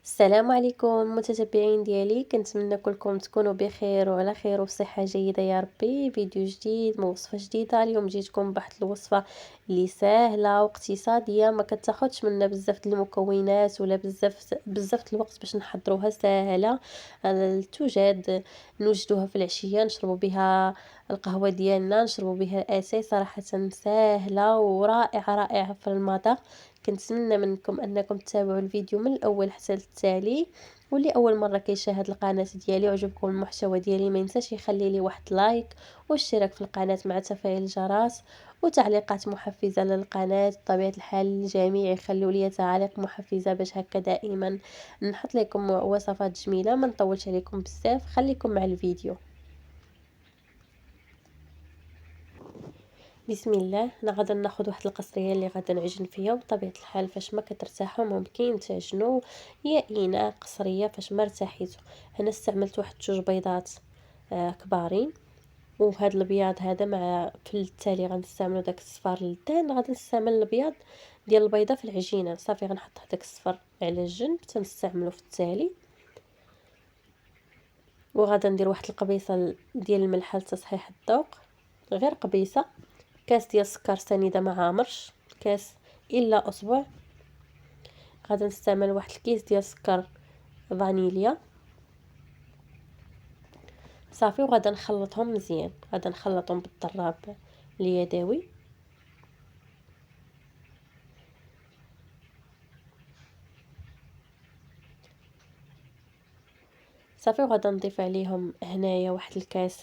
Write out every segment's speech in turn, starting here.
السلام عليكم متتبعين ديالي، كنتمنى كلكم تكونوا بخير وعلى خير وبصحه جيده يا ربي. فيديو جديد من وصفه جديده. اليوم جيتكم بواحد الوصفه اللي سهله واقتصاديه، ما كتاخذش منا بزاف د المكونات ولا بزاف الوقت باش نحضروها. سهله توجد، نوجدوها في العشيه، نشربوا بها القهوه ديالنا، نشربوا بها الاتاي. صراحه سهله ورائعه رائعه في المذاق. كنتمنى منكم انكم تتابعوا الفيديو من الاول حتى للتالي. واللي اول مره كيشاهد القناه ديالي وعجبكم المحتوى ديالي، ما ينساش يخلي لي واحد لايك واشتراك في القناه مع تفعيل الجرس وتعليقات محفزه للقناه. بطبيعه الحال الجميع يخلوا لي تعاليق محفزه باش هكا دائما نحط لكم وصفات جميله. ما نطولش عليكم بزاف، خليكم مع الفيديو. بسم الله. انا غادا ناخذ واحد القصريه اللي غادا نعجن فيها، وبطبيعه الحال فاش ما كترتاحوا ممكن تعجنوا يا اناء قصريه فاش ما ارتاحيتوا. هنا استعملت واحد 2 بيضات كبارين، وهذا الابيض هذا مع في التالي غنستعملوا داك الصفار للدهن. غادي نستعمل الابيض ديال البيضه في العجينه. صافي غنحط داك الصفر على الجنب تنستعملوا في التالي. وغادا ندير واحد القبيصه ديال الملح لتصحيح الذوق، غير قبيصه. كاس ديال السكر سنيده ما عامرش، كاس الا اصبع. غادي نستعمل واحد الكيس ديال السكر فانيليا. صافي وغادا نخلطهم مزيان، غادا نخلطهم بالضراب اليدوي. صافي وغادا نضيف عليهم هنايا واحد الكاس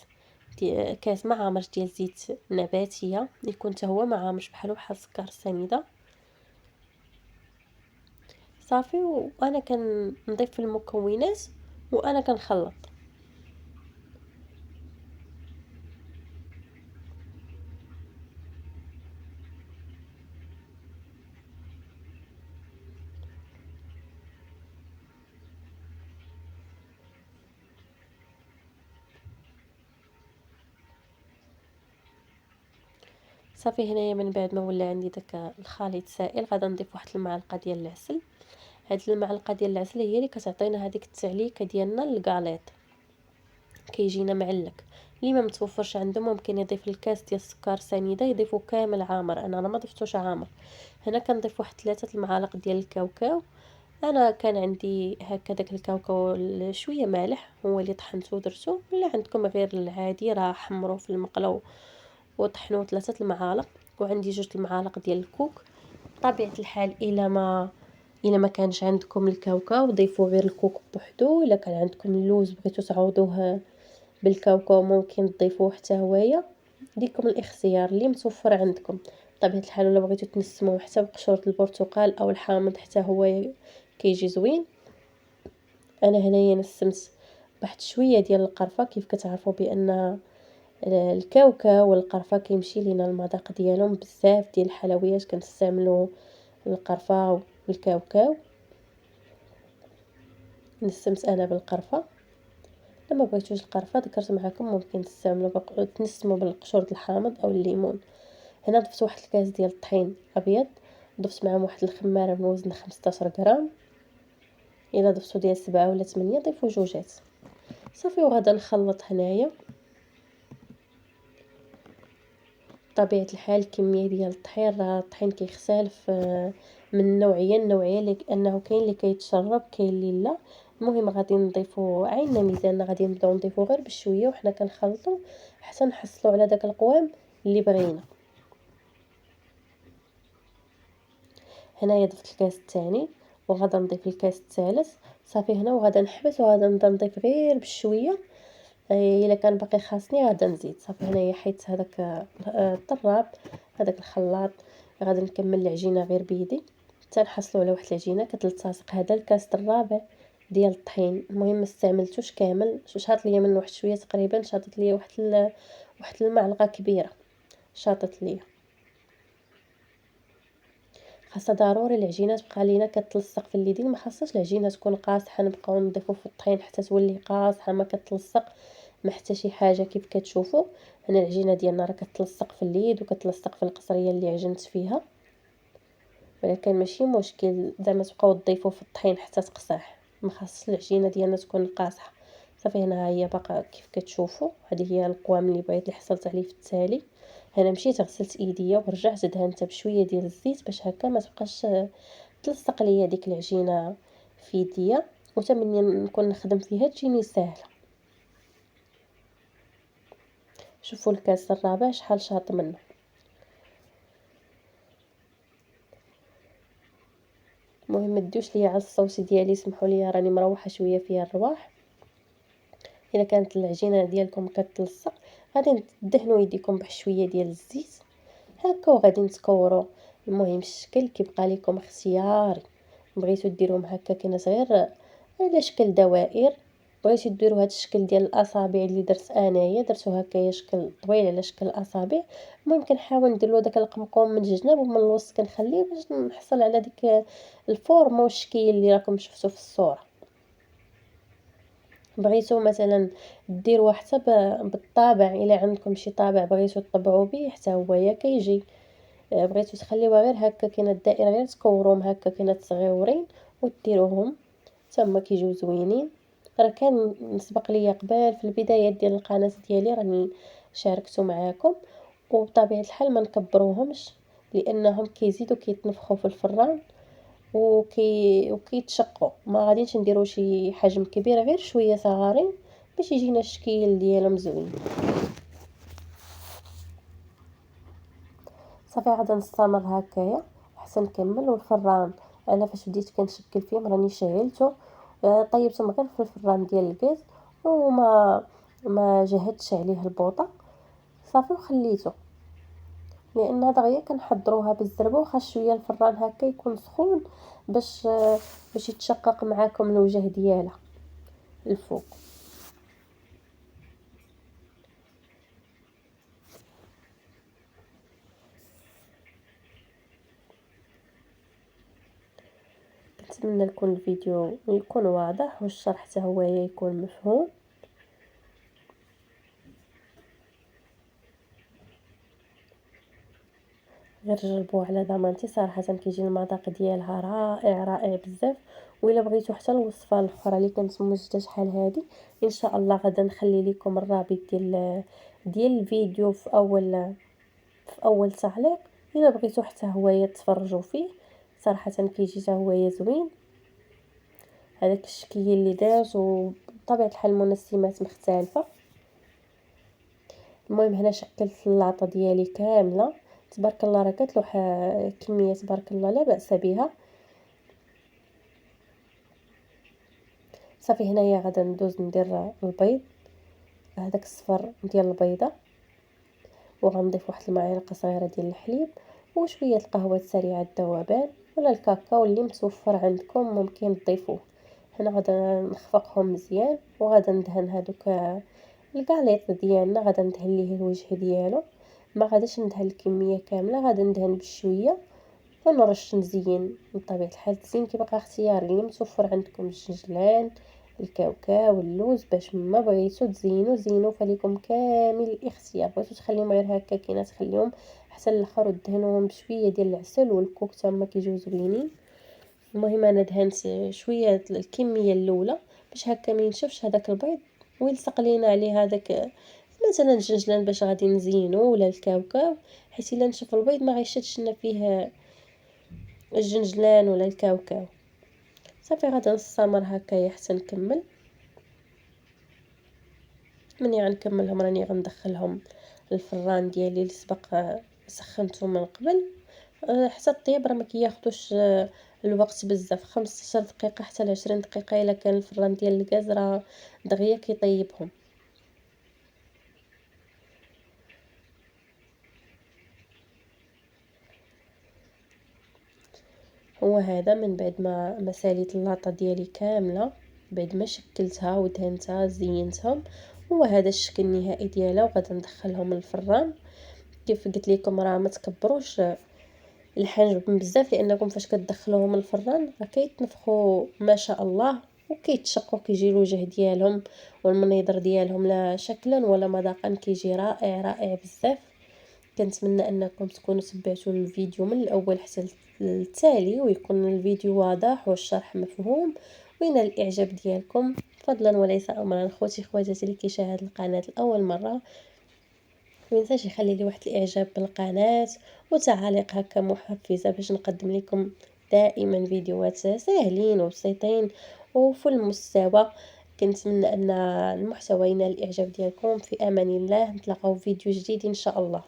كاس ما عامرش ديال زيت نباتيه، يكون حتى هو ما عامرش بحال السكر السنيده. صافي وانا كنضيف في المكونات وانا كنخلط. صافي هنايا من بعد ما ولا عندي داك الخليط سائل، غادا نضيف واحد المعلقه ديال العسل. هاد المعلقه ديال العسل هي اللي كتعطينا هذيك التعليكه ديالنا للكاليط، كيجينا معلك. اللي ما متوفرش عنده ممكن يضيف الكاس ديال السكر سنيده، يضيفو كامل عامر. انا ما ضفتوش عامر. هنا كنضيف واحد 3 المعالق ديال الكاوكاو. انا كان عندي هكا داك الكاوكاو شويه مالح، هو اللي طحنته ودرتو. ولا عندكم غير العادي راه حمرو في المقله وطحنوه 3 المعالق. وعندي 2 المعالق ديال الكوك. بطبيعه الحال الا ما كانش عندكم الكاوكاو ضيفوا غير الكوك بوحدو. الا كان عندكم اللوز بغيتو تعوضوه بالكاوكاو ممكن تضيفوه حتى هوايه. ليكم الاختيار اللي متوفر عندكم. بطبيعه الحال ولا بغيتو تنسموه حتى بقشور البرتقال او الحامض حتى هو كيجي زوين. انا هنايا نسمت بواحد شويه ديال القرفه. كيف كتعرفوا بان الكاوكاو والقرفه كيمشي لينا المذاق ديالهم. بزاف ديال الحلويات كنستعملوا القرفه والكاوكاو. نسمت انا بالقرفه. لما بغيتوش القرفه ذكرت معكم ممكن تستعملوا تنسموا بالقشور الحامض او الليمون. هنا ضفت واحد الكاس ديال الطحين ابيض، ضفت معهم واحد الخماره من وزن 15 غرام. الا ضفتو ديال 7 ولا 8 ضيفوا جوجات. صافي وغادا نخلط هنايا. بطبيعه الحال الكميه ديال الطحين، راه الطحين كيختلف من نوعيه لنوعيه، لانه كاين اللي كيتشرب كاين اللي لا. المهم غادي نضيفوا عيننا ميزاننا، غادي نبداو نضيفوا غير بشويه وحنا كنخلطوا حتى نحصلوا على داك القوام اللي بغينا. هنايا ضفت الكاس الثاني وغادا نضيف الكاس الثالث. صافي هنا وغادا نحبس وغادا نبدا نضيف غير بشويه. الا كان باقي خاصني غادا نزيد. صافي هنايا حيت هذاك الطراب، هذاك الخلاط. غادي نكمل العجينه غير بيدي حتى نحصلوا على واحد العجينه كتلتصق. هذا الكاس الرابع ديال الطحين. المهم ما استعملتوش كامل، شاط ليا منه واحد شويه تقريبا. شاطت ليا واحد المعلقه كبيره شاطت ليا. خاصها ضروري العجينه تبقى لينا كتلصق في اليدين، ما خاصهاش العجينه تكون قاصحه نبقاو نضيفو في الطحين حتى تولي قاصحه ما كتلصق ما حتى شي حاجه. كيف كتشوفوا هنا العجينه ديالنا راه كتلصق في اليد وكتلصق في القصريه اللي عجنت فيها، ولكن ماشي مشكل زعما تبقاو تضيفوا في الطحين حتى تقصح. ما خاصش العجينه ديالنا تكون قاصحه. صافي هنا هي باقا كيف كتشوفوا، هذه هي القوام اللي بغيت اللي حصلت عليه في التالي. هنا مشيت غسلت ايديا ورجعت دهنتها بشويه ديال الزيت باش هكا ما تبقاش تلصق ليا ديك العجينه في يديا، وتا ملي نكون نخدم فيها تجيني ساهله. شوفوا الكاس الرابع شحال شاط منه. المهم ما تدوش ليا على الصوت ديالي، سمحوا لي راني مروحه شويه فيها الرواح. الا كانت العجينه ديالكم كتلصق غادي تدهنوا يديكم بشويه ديال الزيت هكا وغادي نتكوروا. المهم الشكل كيبقى لكم اختياري، بغيتو ديروهم هكا كاين صغير على شكل دوائر، بغيتو ديروا هذا الشكل ديال الاصابع اللي درت انايا درتو هكايا شكل طويل على شكل اصابع. المهم كنحاول ندير له داك القمقوم من الجناب ومن الوسط كنخليه باش نحصل على ديك الفورمه والشكل اللي راكم شفتوا في الصوره. بغيتو مثلا ديروها حتى بالطابع، الا عندكم شي طابع بغيتو تطبعوا به حتى هو كيجي. بغيتو تخليوها غير هكا كاينه الدائره غير تكوروهم هكا كاينه صغيورين وديروهم تما كيجيو زوينين. راه كان سبق ليا قبل في البدايات ديال القناه ديالي راني شاركته معاكم، وبطبيعه الحال ما نكبروهمش لانهم كيزيدوا كيتنفخوا في الفران وكيتشقوا. ما غاديش نديرو شي حجم كبير، غير شويه صغارين باش يجينا الشكل ديالهم زوين. صافي غادا نستمر هكايا حتى نكمل. والفران انا فاش بديت كنشكل فيهم راني شعلته، طيبتهم غير في الفران ديال الغاز وما جهدتش عليه البوطه صافي وخليته، لان دغيا كنحضروها بالزربه وخا شويه الفران هكا يكون سخون باش يتشقق معاكم الوجه ديالها الفوق. نتمنى يكون الفيديو يكون واضح والشرح حتى هو يكون مفهوم. غير جربوه على ضمانتي، صراحه كيجي المذاق ديالها رائع رائع بزاف. وإلا بغيتو حتى الوصفه الاخرى اللي كانت موجده شحال هادي ان شاء الله غادا نخلي لكم الرابط ديال الفيديو في اول تعليق. الا بغيتو حتى هو تفرجوا فيه صراحه كيجي حتى هو زوين. هذاك الشكل اللي داز وبطبيعه الحال منسمات مختلفه. المهم هنا شكلت اللاطه ديالي كامله تبارك الله، راه كتلوح كميه تبارك الله لا باس بها. صافي هنايا غادا ندوز ندير البيض، هذاك الصفر ديال البيضه، وغنضيف واحد المعلقه صغيره ديال الحليب وشويه القهوه السريعه الذوبان ولا الكاكاو اللي متوفر عندكم ممكن تضيفوه. هنا غادا نخفقهم مزيان وغادا ندهن هذوك الكاليط ديالنا، غادا ندهن ليه الوجه ديالو. ما غاديش ندهن الكميه كامله، غادا ندهن بشويه ونرش نزين. بطبيعه الحال التزيين كيبقى اختياري، اللي متوفر عندكم الجنجلان الكاوكاو اللوز باش ما بغيتو تزينوا زينوا فليكم كامل الاختيار. بغيتو تخليهم غير هكا كاينه تخليهم حتى الاخر ودهنوهم بشويه ديال العسل والكوك تما كيجيو زوينين. المهم انا دهنت شويه الكميه الاولى باش هكا ما ينشفش هذاك البيض ويلصق لينا عليه هذاك مثلا الجنجلان باش غادي نزينو ولا الكاوكاو، حيت الا نشف البيض ما غيشدش لنا فيه الجنجلان ولا الكاوكاو. صافي غادا نستمر هكايا حتى نكمل. مني غنكملهم راني غندخلهم الفران ديالي اللي سبق سخنته من قبل حتى الطياب. راه ما كياخذوش الوقت بزاف، 15 دقيقه حتى ل 20 دقيقه الا كان الفران ديال الغاز راه دغيا كيطيبهم. هو هذا من بعد ما ساليت اللاطه ديالي كامله، بعد ما شكلتها ودهنتها زينتهم، هو هذا الشكل النهائي ديالها. وغادي ندخلهم الفران كيف قلت لكم راه ما تكبروش الحجم بزاف، لانكم فاش كتدخلوهم الفران راه كيتنفخوا ما شاء الله وكيتشقوا كيجي الوجه ديالهم والمنيظر ديالهم لا شكلا ولا مذاقا كيجي رائع رائع بزاف. كنتمنى انكم تكونوا تبعتوا الفيديو من الاول حتى التالي، ويكون الفيديو واضح والشرح مفهوم، وينال الاعجاب ديالكم فضلا وليس امرا. خوتي خواتاتي اللي كيشاهد القناه لاول مره، مينساش يخلي لي واحد الاعجاب بالقناه وتعليق هكا محفزه باش نقدم لكم دائما فيديوهات ساهلين وبسيطين وفي المستوى. كنتمنى ان المحتوى ينال الاعجاب ديالكم. في امان الله، نتلاقاو في فيديو جديد ان شاء الله.